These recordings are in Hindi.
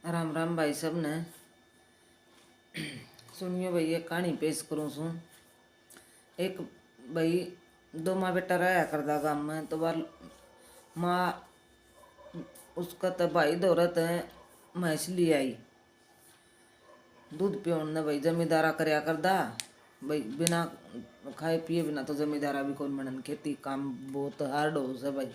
राम राम भाई सब ने। सुनियो भाई एक कहानी पेश करूँ सू। एक भाई दो माँ बेटा रहा करदा गाँव में तो बार माँ उसका तो भाई दौरत है भैंस ली आई दूध पियोन ने भाई जमींदारा करया करदा। भाई बिना खाए पिए बिना तो जमींदारा भी कौन मनन, खेती काम बहुत हार्ड हो से भाई।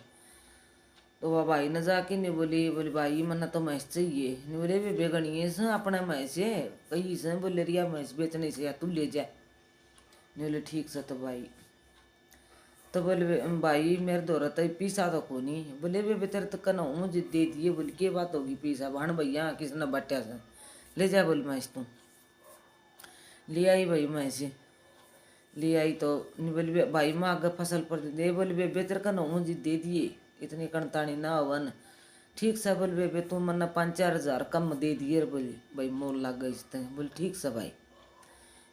तो वह भाई ने जाके नहीं बोली बोली भाई मना तो भैंस चाहिए। नहीं बोले वे बेगनिए से अपना भैंस है कहीं से बोले रिया भैंस बेचने से या तू ले जा। नहीं बोले ठीक से तो भाई तो बोले भाई मेरे दौरा तो पीसा तो को नहीं। बोले वे तेरे तो कना मुझे दे दिए। बोली क्या बात होगी पीसा भाण भैया किसने बट्या से ले जा। बोली भैंस तू ले आई भाई भैंस ले आई तो नहीं बोली भाई माँ आगे फसल पर दे। बोली बे तेरे कना मुझे दे दिए इतनी कणतानी ना हवन। ठीक से बोल बे तू मन्ना 5-4 हज़ार कम दे दिए। बोली भाई मोल लग गई इसते। बोले ठीक से भाई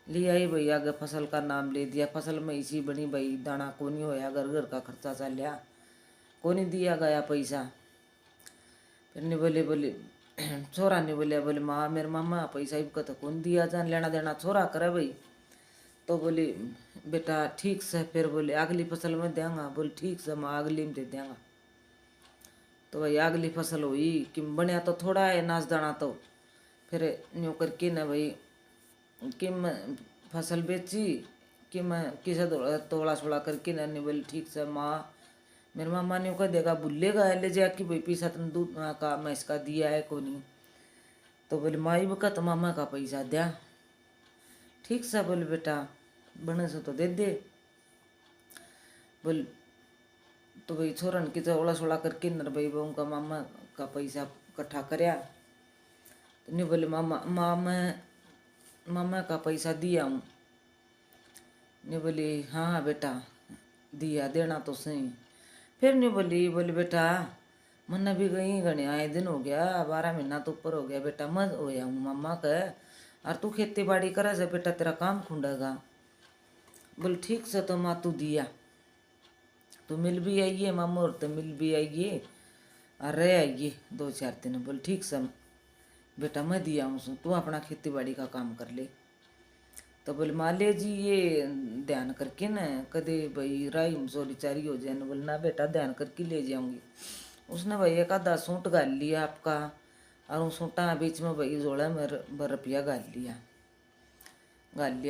ले आई भाई आगे फसल का नाम ले दिया। फसल में इसी बनी भाई दाना को नहीं होया घर घर का खर्चा चल लिया को नहीं दिया गया पैसा। फिर नहीं बोले बोले छोरा नहीं बोलिया बोले माँ मेरे मामा पैसा इबका तो कौन दिया जान लेना देना छोरा करे भाई। तो बोली बेटा ठीक से फिर बोले अगली फसल में देंगा। बोले ठीक से माँ अगली में दे देंगा। तो भाई अगली फसल हुई कि बनया तो थोड़ा है नाच दाना तो फिर यूँ करके न भाई कि मैं फसल बेची कि मैं किसे तोड़ा छोड़ा करके न नहीं बोले ठीक से माँ मेरे मामा ने कह देगा भूलेगा ले जा कि भाई पैसा तुम दूध का मैं इसका दिया है को नहीं। तो बोले माँ बका तो मामा का पैसा दिया ठीक से। बोले बेटा बने से तो दे दे। बोल तो भाई छोरन की ओला सोला करके नर भाई बहू का मामा का पैसा इकट्ठा करया। तो नहीं बोले मामा का पैसा दिया हूँ। नहीं बोली हाँ हाँ बेटा दिया देना तो सही। फिर नहीं बोली बोले बेटा मन्ना भी कहीं घने आए दिन हो गया 12 महीना तो ऊपर हो गया बेटा मत होया हूँ मामा का और तू खेती बाड़ी करे से बेटा तेरा काम खुंडेगा। बोले ठीक से तो माँ तू दिया तो मिल भी आइए मामू और तो मिल भी आइए और रह आइए 2-4 दिन। बोले ठीक से बेटा मैं दिया हूँ तू अपना खेती बाड़ी का काम कर ले। तो बोले मान ले जी ये ध्यान करके न कदे भाई राई चोरी चारी हो जाए। बोले ना बेटा ध्यान करके ले जाऊंगी। उसने भाई एक आधा सूट गाल लिया आपका और उन सूटा बीच में भाई जोड़ा में रुपया गाल लिया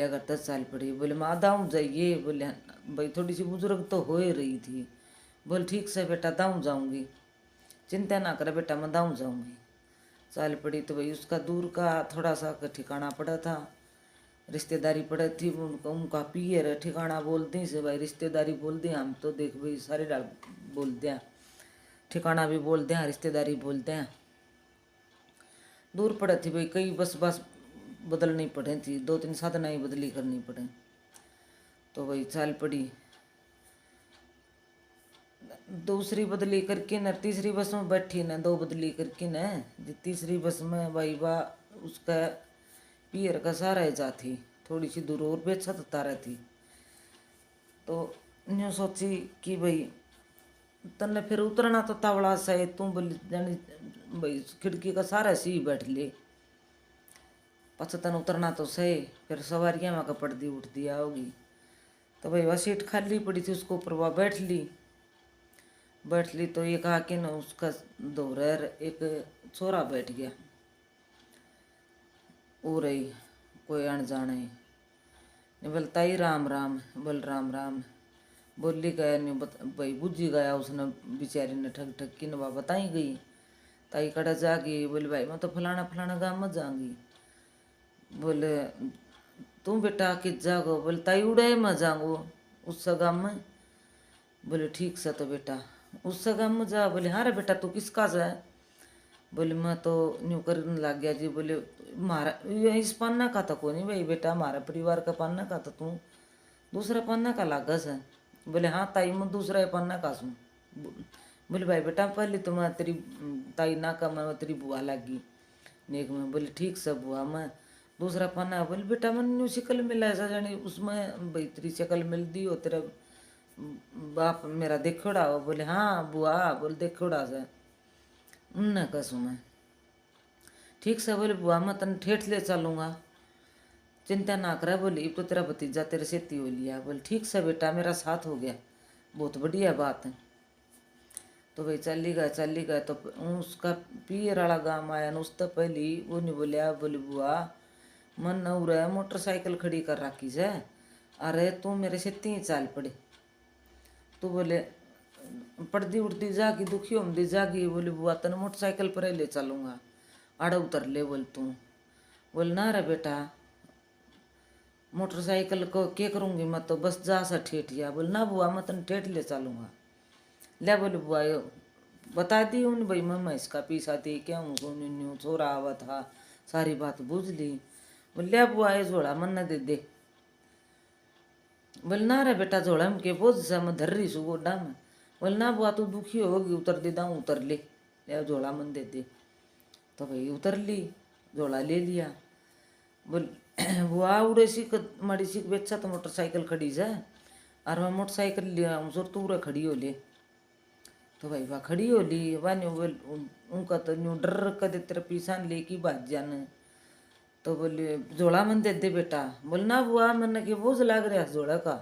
कर 10 साल पड़ी। बोले माँ दाऊँ जाइए। बोले भाई थोड़ी सी बुजुर्ग तो हो ही रही थी। बोले ठीक से बेटा दाऊँ जाऊँगी चिंता ना करे बेटा मैं दाऊँ जाऊँगी। चाल पड़ी तो भाई उसका दूर का थोड़ा सा ठिकाना पड़ा था रिश्तेदारी पड़े थी उनका उनका पियर ठिकाना बोलते से भाई रिश्तेदारी बोल दें हम तो देख भाई सारे डाल बोलते हैं ठिकाना भी बोलते हैं रिश्तेदारी बोलते हैं। दूर पड़े थी भाई कई बस बदलनी पड़े थी 2-3 साधना ही बदली करनी पड़े। तो भाई चाल पड़ी दूसरी बदली करके न तीसरी बस में बैठी न 2 बदली करके न तीसरी बस में भाई वाह उसका पियर का सारा ही जाती थोड़ी सी दूर और बेचत तारा थी। तो यूँ सोची कि भाई तन्ने फिर उतरना तो तावड़ा सा है तू बोली जानी भाई खिड़की का सारा सी बैठ ले पछ तन उतरना तो सही फिर सवारियाँ में कपड़ दी उठ दिया होगी। तो भाई वह सीट खाली पड़ी थी उसको ऊपर वह बैठ ली तो ये कहा कि न उसका दोहर एक छोरा बैठ गया वो रही कोई अनजाने नहीं बोलता ही राम राम। बोल राम राम बोली गया नहीं भाई बुझी गया उसने बेचारी ने ठग ठग की नवा बताई गई। ताई कड़ा जागी बोले भाई मैं तो फलाना फलाना गाँव में जाऊँगी। बोले तू बेटा किस जागो। बोले ताई उड़े मैं जाऊँगो उस गाँव में। बोले ठीक से तो बेटा उस गाँव में जा। बोले हाँ रे बेटा तू किसका जा। बोले मैं तो न्यू करने लग गया जी। बोले मारा इस पन्ना का तो को नहीं भाई बेटा हमारा परिवार का पन्ना का तो तू दूसरा पन्ना का लागा से। बोले हाँ ताई मैं दूसरा पन्ना का सूँ। बोले भाई बेटा पहले तो मैं तेरी ताई ना का मैं तेरी बुआ लगी नेक में। बोले ठीक से बुआ मैं दूसरा पन्ना। बोले बेटा मन न्यू शिकल मिला ऐसा जानी उसमें भाई तेरी शक्ल मिल दी हो तेरा बाप मेरा देखोड़ा हो। बोले हाँ बुआ बोले देखोड़ा से उनने कसू मैं ठीक से बोले बुआ मैं तन ठेठ ले चलूँगा, चिंता ना करे। बोली अब तो तेरा भतीजा तेरे सेती हो लिया। बोले ठीक से बेटा मेरा साथ हो गया, बहुत बढ़िया बात है। तो भाई चली गए तो उसका पियर वाला गाँव आया ना, उस तो पहली वो नहीं बोलिया। बोली बुआ मन न उड़ा मोटरसाइकिल खड़ी कर रखी से, अरे तू मेरे से तीन चाल पड़े। तो बोले पड़ती उड़ती जागी दुखी होमदी जागी। बोली बुआ तन मोटरसाइकिल पर ले चलूँगा, आड़ा उतर ले। बोल तू बोल ना रे बेटा मोटरसाइकिल को क्या करूँगी मैं, तो बस जा सा ठेठिया। बोल ना बुआ मैं तन ठेठ ले चलूँगा। ले बोले बुआ यो बता दी उन भाई मैं इसका पीसा दे क्या हूँ न्यू छोरा आवा था, सारी बात बूझ ली। बोल ले बुआ ये झोला मन न दे दे। बोल ना रे बेटा झोला में के बोझ सा मैं धर रही सू गोडा में। बोल ना बुआ तू दुखी होगी उतर दे दाऊँ, उतर ले झोला मन दे दे। तो भाई उतर ली, झोला ले लिया। बोल बुआ उड़े सीख मड़ी सीख बेचा तो मोटरसाइकिल खड़ी जाए, और मैं मोटरसाइकिल लिया जोर तू खड़ी हो ले। तो भाई वह खड़ी हो ली। वह उनका तो न्यू डर कदे तेरे पीछा ले की बात जान। तो बोले झोला मन दे दे बेटा। बोल ना बुआ मन के बोझ लाग रहा झोला का।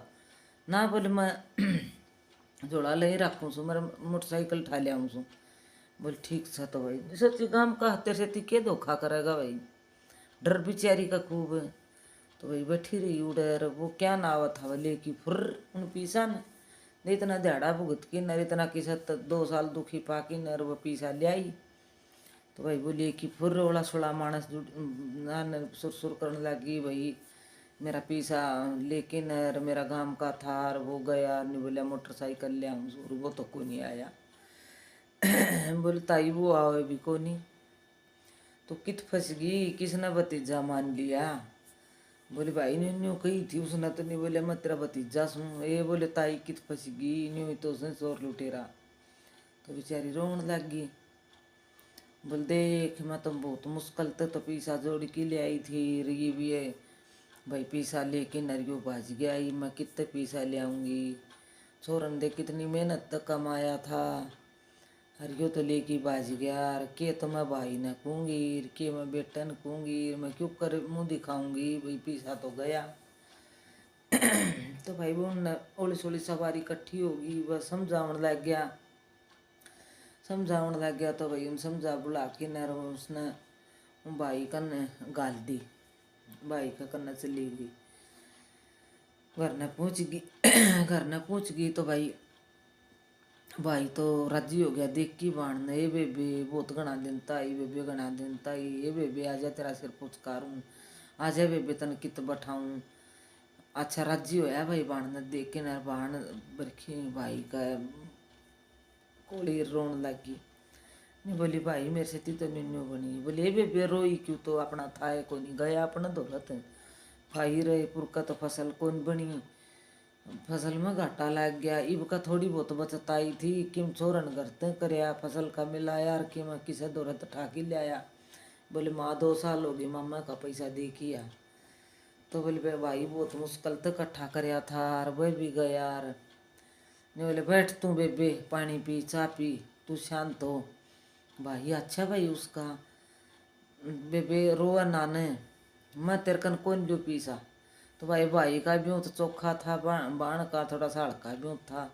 ना बोले मैं झोला ले रखूँ सू, मेरा मोटरसाइकिल ठा लिया सू। बोल ठीक था। तो भाई सच्ची काम का तेरे से के धोखा करेगा भाई, डर बेचारी का खूब है। तो भाई बैठी रही उड़र, वो क्या नाव था ले की फुर उन पीसा ने नहीं इतना दिहाड़ा भुगत की नर इतना किसा 2 साल दुखी पाकी नर वो पीसा ले आई। तो भाई बोलिए कि फुर ओला सोला मानस सुर सुर करने लगी भाई मेरा पीसा लेके नर मेरा गांव का था और वो गया नहीं। बोलिया मोटरसाइकिल ले आऊँ, वो तो कोई नहीं आया। बोले ताई वो आओ भी को नहीं। तो कित फंस गई, किसने भतीजा मान लिया। बोले भाई ने न्यू कही थी उसने तो नहीं। बोले मैं तेरा भतीजा सुन। ये बोले ताई कित फंस गई न्यू तो उसने चोर लुटेरा। तो बेचारी रोने लग गई। बोल देख मैं तो बहुत मुश्किल तो पैसा जोड़ के ले आई थी, ये भी है भाई पैसा लेके नरियो भाज गया ही, मैं कितने पैसा ले आऊँगी। छोरन दे कितनी मेहनत तक कमाया था, हरियो तो लेके बाज गया। और के तो मैं भाई न कहूँगी, के मैं बेटा न कहूँगी, मैं क्यों कर मुँह दिखाऊँगी, भाई पैसा तो गया। तो भाई वो ओली सोली सवारी इकट्ठी होगी, बस समझावन लग गया। तो भाई उन समझा बुला के न उसने भाई कन्ने गाल दी, भाई का कन्ना चली गई। घर न पहुँच गई। घर न पहुँच गई तो भाई तो राजी हो गया देख की बाण ने। ये बेबे बहुत घना देनता, ये बेबे घना देनता, ये बेबे आजा तेरा सिर पुचकारूँ, आजा बेबे तन कित बैठाऊँ। अच्छा राजी होया भाई बाण ने देख के न। बाण बरखी भाई का कोली रोन लगी। नहीं बोली भाई मेरे से तो निन्नू बनी। बोली ये बेबे रोई क्यों, तो अपना था को नहीं गया अपना दौलत खाई रहे पुरका तो फसल कौन बनी, फसल में घाटा लग गया। इब का थोड़ी बहुत बचत आई थी किम छोरन करते करया फसल का मिला यार कि मैं किसे दौलत ठाकी ले आया। बोले माँ 2 साल हो गई मामा का पैसा दे किया। तो बोले भाई बहुत मुश्किल तो इकट्ठा करया था और वह भी गया यार। नहीं बोले बैठ तू बेबे पानी पी चाह पी तू शांत हो। भाई अच्छा भाई उसका बेबे रोआ नाने मैं तेरे कन कौन जो पीसा। तो भाई का भी तो चोखा था, बाण का थोड़ा सा हल्का भी था।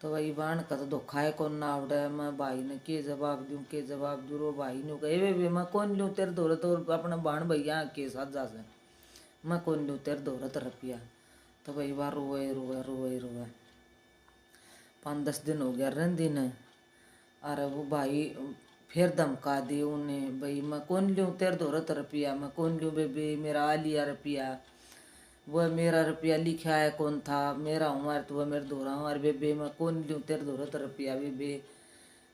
तो भाई बाण का तो धोखा है कौन ना आवड़े। मैं भाई ने के जवाब दूँ रो भाई ने कहे बेबे मैं कौन लूँ तेरे दौलत और अपना बाण भैया के साथ जा से मैं कौन लूँ तेरे दौलत रुपया। तो भाई बार रोए 5-10 दिन हो गया रहन दिन। अरे वो भाई फिर धमका दी उन्हें भाई मैं कौन लूँ तेरे दौलत रुपया, मैं कौन लूँ बेबे मेरा आ लिया रुपया, वह मेरा रुपया लिखा है कौन था मेरा हूँ यार, तो वह मेरे दोहरा हूँ यार बेबे मैं कौन लूँ तेरे दौलत रुपया बेबे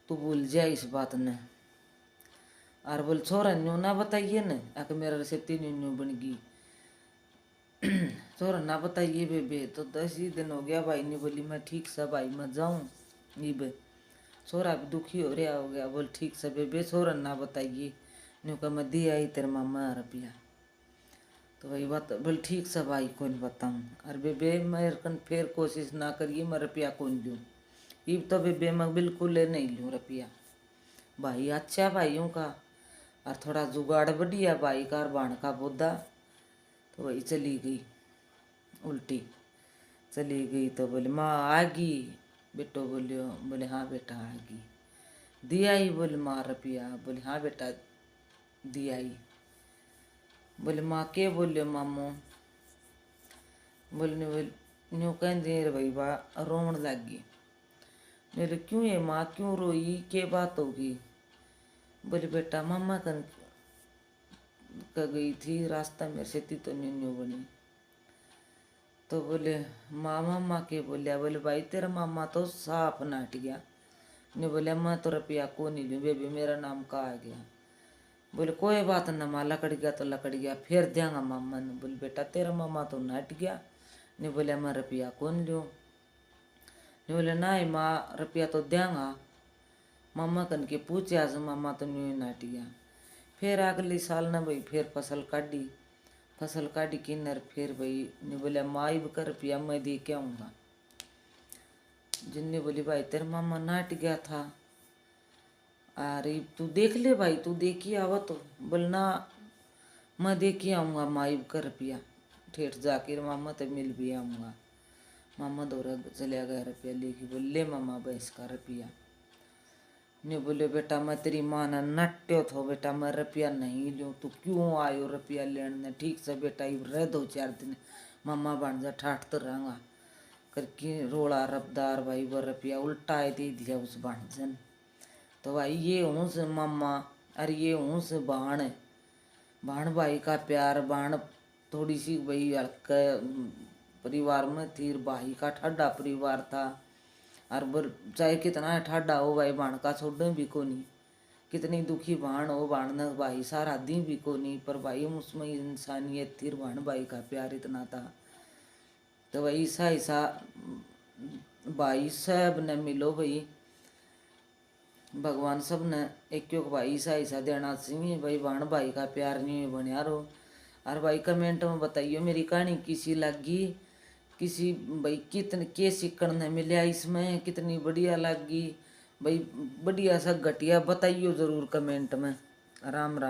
तू भूल जाए इस बात ने। और बोल छोरा न्यू ना बताइए न आके मेरा से 3 न्यू बन गई। छोरा ना बताइए बेबे। तो 10 ही दिन हो गया भाई ने। बोली मैं ठीक सा भाई मैं जाऊँ बे। छोरा भी दुखी हो रहा हो गया। बोल ठीक सा बेबे छोरा ना बताइए न्यू का मैं दिया ही तेरे मामा रुपया। तो वही बात बोल ठीक सा भाई कौन बताऊँ। और बेबे मेरे कन फिर कोशिश ना करिए मैं रुपया कौन लूँ। इब तो बेबे मैं बिल्कुल नहीं लूँ रुपया। भाई अच्छा भाइयों का और थोड़ा जुगाड़ बढ़िया भाई का और बाण का बोदा, तो वही चली गई उल्टी चली गई। तो बोले माँ आ गई, बेटो बोलियो, बोले हाँ बेटा आ गई। दिया ही, बोले माँ रुपया, बोले हाँ बेटा दिया ही। बोले माँ के बोलियो मामू, बोले न्यू कह दे रे भाई बा रोन लग गई। मेरे क्यों है माँ, क्यों रोई, के बात होगी। बोले बेटा मामा कन गई थी, रास्ता मेरे से तो न्यू बनी। तो बोले मामा के बोलिया, बोले भाई तेरा मामा तो साफ नाट गया। ने बोले मैं तो रुपया को नहीं लूँ बेबी, मेरा नाम का आ गया। बोले कोई बात ना माँ, लकड़ गया तो लकड़ गया, फिर देंगा मामा ने। बोले बेटा तेरा मामा तो नाट गया। ने बोले मैं रुपया कौन लूँ। ने बोले नहीं माँ रुपया तो देंगा। मामा कन के पूछे आज, मामा तो न्यू नाट गया। फिर अगले साल ना भाई फिर फसल काटी किन्नर, फिर भाई ने बोले माँ का रुपया मैं दे के आऊँगा। जिन्ने बोली भाई तेरा मामा नाट गया था, अरे तू देख ले भाई, तू देखी आवा तो। बोलना मैं दे के आऊँगा माइब का रुपया, ठेठ जाके मामा तो मिल भी आऊँगा। मामा दौरा चलिया गया रुपया लेके। बोले ले मामा भैंस का रुपया। ने बोले बेटा मैं तेरी माँ ने नट्यो थो बेटा, मैं रुपया नहीं लूँ, तू क्यों आयो रुपया लेने। ठीक से बेटा इब रह 2-4 दिन, मामा बन जा ठाठ तो रहूँगा करके रोड़ा रबदार भाई। वो रुपया उल्टा दे दिया उस भाणजन। तो भाई ये हूँ से मामा, अरे ये हूँ से भाण भाई का प्यार। भाण थोड़ी सी भाई हल्का परिवार में थी, भाई का ठाडा परिवार था। और चाहे कितना ठाडा हो भाई, भाण का छोड़ने भी को नहीं। कितनी दुखी भाण हो, भाण ने भाई सारा दी भी को नहीं, पर भाई उसमें इंसानियत थी, भाण भाई का प्यार इतना था। तो भाई ऐसा भाई सब ने मिलो भाई, भगवान सब ने एक भाई ऐसा देना चाहिए भाई। भाण भाई का प्यार नहीं बनिया रहो। और भाई कमेंट में बताइए मेरी कहानी किसी लगी, किसी भाई कितने के सीखने ने मिला इसमें, कितनी बढ़िया लगी भाई। बढ़िया सा घटिया बताइयो ज़रूर कमेंट में। राम राम।